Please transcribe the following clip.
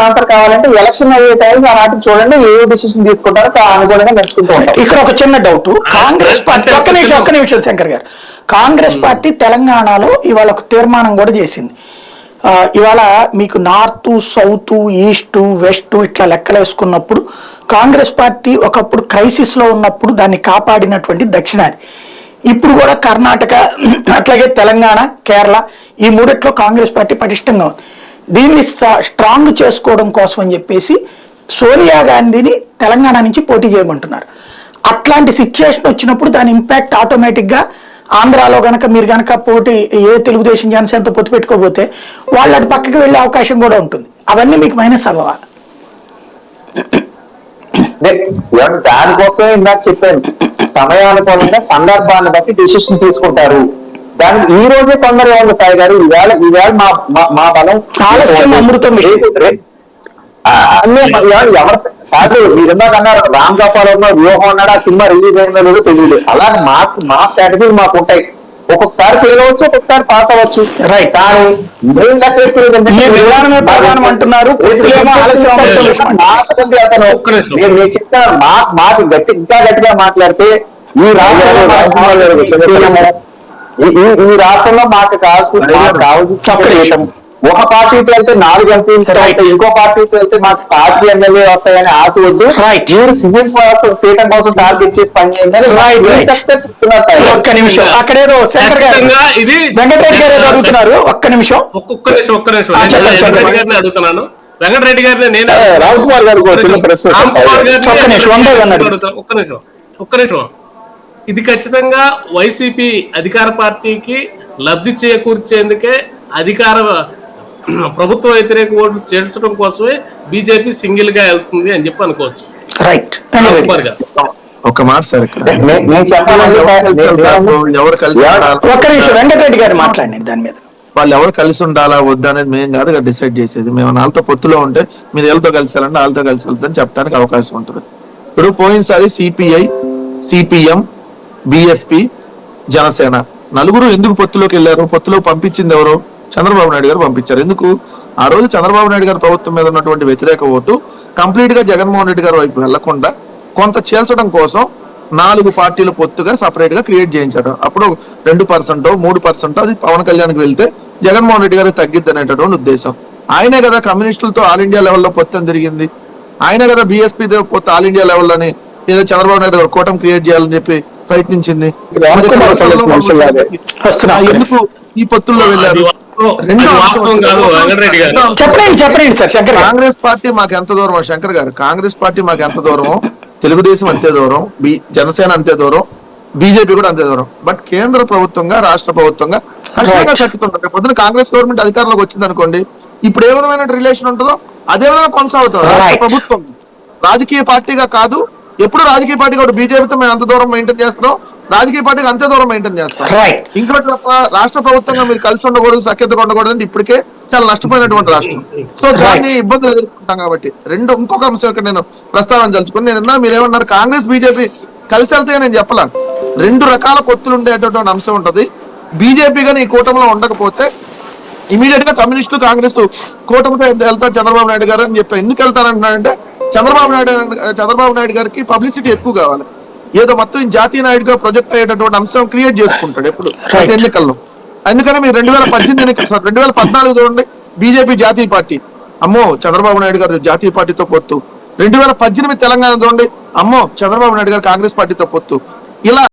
Answer కావాలంటే election అయ్యే time ఆ నాటికి చూడండి ఏ డిసిషన్ తీసుకుంటారో అనుగుణంగా నడుచుకుంటూ ఉంటాం. ఇక్కడ ఒక చిన్న డౌట్, కాంగ్రెస్ పార్టీ ఒక్క నిమిషం శంకర్ గారు, కాంగ్రెస్ పార్టీ తెలంగాణలో ఇవాళ ఒక తీర్మానం కూడా చేసింది. ఇవాళ మీకు నార్త్ సౌత్ ఈస్ట్ వెస్ట్ ఇట్లా లెక్కలు వేసుకున్నప్పుడు కాంగ్రెస్ పార్టీ ఒకప్పుడు క్రైసిస్ లో ఉన్నప్పుడు దాన్ని కాపాడినటువంటి దక్షిణాది. ఇప్పుడు కూడా కర్ణాటక అట్లాగే తెలంగాణ కేరళ ఈ మూడిట్లో కాంగ్రెస్ పార్టీ పటిష్టంగా ఉంది. దీన్ని స్ట్రాంగ్ చేసుకోవడం కోసం అని చెప్పేసి సోనియా గాంధీని తెలంగాణ నుంచి పోటీ చేయమంటున్నారు. అట్లాంటి సిచ్యుయేషన్ వచ్చినప్పుడు దాని ఇంపాక్ట్ ఆటోమేటిక్గా ఆంధ్రాలో గనక మీరు గనక పోటీ ఏ తెలుగుదేశం జనసేనతో పొత్తు పెట్టుకోకపోతే వాళ్ళు అటు పక్కకి వెళ్ళే అవకాశం కూడా ఉంటుంది. అవన్నీ మీకు మైనస్ అవ్వవా? దానికోసమే ఇందాక చెప్పాను, సమయానుకూలంగా సందర్భాన్ని బట్టి డిసిషన్ తీసుకుంటారు. దానికి ఈ రోజే కొందరు వాళ్ళు సాయి గారు ఈవేళ మా బలం ఆలస్యం అమృతం అన్నీ ఎవరు కాదు. మీరు ఇందాక అన్నారు రామ్ గోపాల్ వ్యూహం అన్నాడు, ఆ సినిమా రిలీజ్ అయిందో లేదో తెలియదు. అలాగే మా స్ట్రాటజీలు మాకు ఉంటాయి. ఒక్కొక్కసారి ఫెయిల్ అవ్వచ్చు, ఒక్కొక్కసారి పాస్ అవ్వచ్చు. రైట్. కానీ నేను చెప్తాను, మాకు ఇంకా గట్టిగా మాట్లాడితే ఈ రాష్ట్రంలో మాకు కావాల్సిన ఒక పార్టీతో వెళ్తే 4 ఎంపీలు అయితే ఇంకో పార్టీతో వెళ్తే మాకు 5 ఎమ్మెల్యే వస్తాయని ఆశ వద్దు. మీరు సివిల్ పీఠం కోసం టార్గెట్ చేసి పనిచేయండి. ఒక్క నిమిషం, అక్కడేదో వెంకటరెడ్డి గారు ఏదో అడుగుతున్నారు. ఒక్క నిమిషం అడుగుతున్నాను. వెంకటరెడ్డి గారిని నేను రామ్కుమార్ గారు ఒక్క నిమిషం. ఇది ఖచ్చితంగా వైసీపీ అధికార పార్టీకి లబ్ధి చేకూర్చేందుకే ప్రభుత్వ వ్యతిరేక ఓట్లు చేర్చడం కోసమే బీజేపీ సింగిల్ గా వెళ్తుంది అని చెప్పి అనుకోవచ్చు. రైట్. ఒక మాట సార్, వెంకటరెడ్డి గారు మాట్లాడండి దాని మీద. వాళ్ళు ఎవరు కలిసి ఉండాలా వద్దా అనేది మేము కాదు డిసైడ్ చేసేది. మేము వాళ్ళతో పొత్తులో ఉంటే మీరు ఎవరితో కలిసి వెళ్ళండి, వాళ్ళతో కలిసి వెళ్తారని చెప్పడానికి అవకాశం ఉంటుంది. ఇప్పుడు పోయినసారి సిపిఐ, సిపిఎం, బిఎస్పి, జనసేన నలుగురు ఎందుకు పొత్తులోకి వెళ్ళారు? పొత్తులో పంపించింది ఎవరు? చంద్రబాబు నాయుడు గారు పంపించారు. ఎందుకు? ఆ రోజు చంద్రబాబు నాయుడు గారి ప్రభుత్వం మీద ఉన్నటువంటి వ్యతిరేక ఓటు కంప్లీట్ గా జగన్మోహన్ రెడ్డి గారి వైపు వెళ్లకుండా కొంత చేల్చడం కోసం 4 పార్టీల పొత్తుగా సపరేట్ గా క్రియేట్ చేయించారు. అప్పుడు 2%, 3% అది పవన్ కళ్యాణ్కి వెళ్తే జగన్మోహన్ రెడ్డి గారికి తగ్గిద్ది అనేటటువంటి ఉద్దేశం. ఆయనే కదా కమ్యూనిస్టులతో ఆల్ ఇండియా లెవెల్లో పొత్తు అని జరిగింది. ఆయనే కదా బీఎస్పీతో పొత్తు ఆల్ ఇండియా లెవెల్లోని ఏదో చంద్రబాబు నాయుడు గారు కూటమి క్రియేట్ చేయాలని చెప్పి ప్రయత్నించింది. ఎందుకు ఈ పొత్తుల్లో వెళ్ళారు? కాంగ్రెస్ పార్టీ మాకు ఎంత దూరం శంకర్ గారు, కాంగ్రెస్ పార్టీ మాకు ఎంత దూరమో తెలుగుదేశం అంతే దూరం, జనసేన అంతే దూరం, బీజేపీ కూడా అంతే దూరం. బట్ కేంద్ర ప్రభుత్వంగా రాష్ట్ర ప్రభుత్వంగా ఖచ్చితంగా శక్తి ఉంటుంది. పొద్దున కాంగ్రెస్ గవర్నమెంట్ అధికారంలోకి వచ్చింది అనుకోండి, ఇప్పుడు ఏ విధమైన రిలేషన్ ఉంటుందో అదే విధంగా కొనసాగుతారు. రాష్ట్ర ప్రభుత్వం రాజకీయ పార్టీగా కాదు, ఎప్పుడు రాజకీయ పార్టీ కూడా బీజేపీతో మేము ఎంత దూరం మెయింటైన్ చేస్తున్నాం, రాజకీయ పార్టీకి అంతే దూరం మెయింటైన్ చేస్తాం. ఇంకోటి తప్ప రాష్ట్ర ప్రభుత్వంగా మీరు కలిసి ఉండకూడదు, సఖ్యతగా ఉండకూడదు అంటే ఇప్పటికే చాలా నష్టపోయినటువంటి రాష్ట్రం. సో దాన్ని ఇబ్బందులు ఎదుర్కొంటాం కాబట్టి ఇంకొక అంశం ఇక్కడ నేను ప్రస్తావన తలుచుకుని నేను మీరు ఏమన్నారు, కాంగ్రెస్ బీజేపీ కలిసి వెళ్తే నేను చెప్పలా. 2 రకాల పొత్తులు ఉండేటటువంటి అంశం ఉంటది. బీజేపీ గానీ ఈ కూటమిలో ఉండకపోతే ఇమీడియట్ గా కమ్యూనిస్టు కాంగ్రెస్ కూటమితో వెళ్తారు చంద్రబాబు నాయుడు గారు అని చెప్పి. ఎందుకు వెళ్తారంటున్నారంటే చంద్రబాబు నాయుడు గారికి పబ్లిసిటీ ఎక్కువ కావాలి. ఏదో మొత్తం జాతీయ నాయుడుగా ప్రొజెక్ట్ అయ్యేటటువంటి అంశం క్రియేట్ చేసుకుంటాడు ఎప్పుడు ఎన్నికల్లో. అందుకని మీరు 2018 ఎన్నికలు 2014 చూడండి, బీజేపీ జాతీయ పార్టీ, అమ్మో చంద్రబాబు నాయుడు గారు జాతీయ పార్టీతో పొత్తు. 2018 తెలంగాణ చూడండి, అమ్మో చంద్రబాబు నాయుడు గారు కాంగ్రెస్ పార్టీతో పొత్తు. ఇలా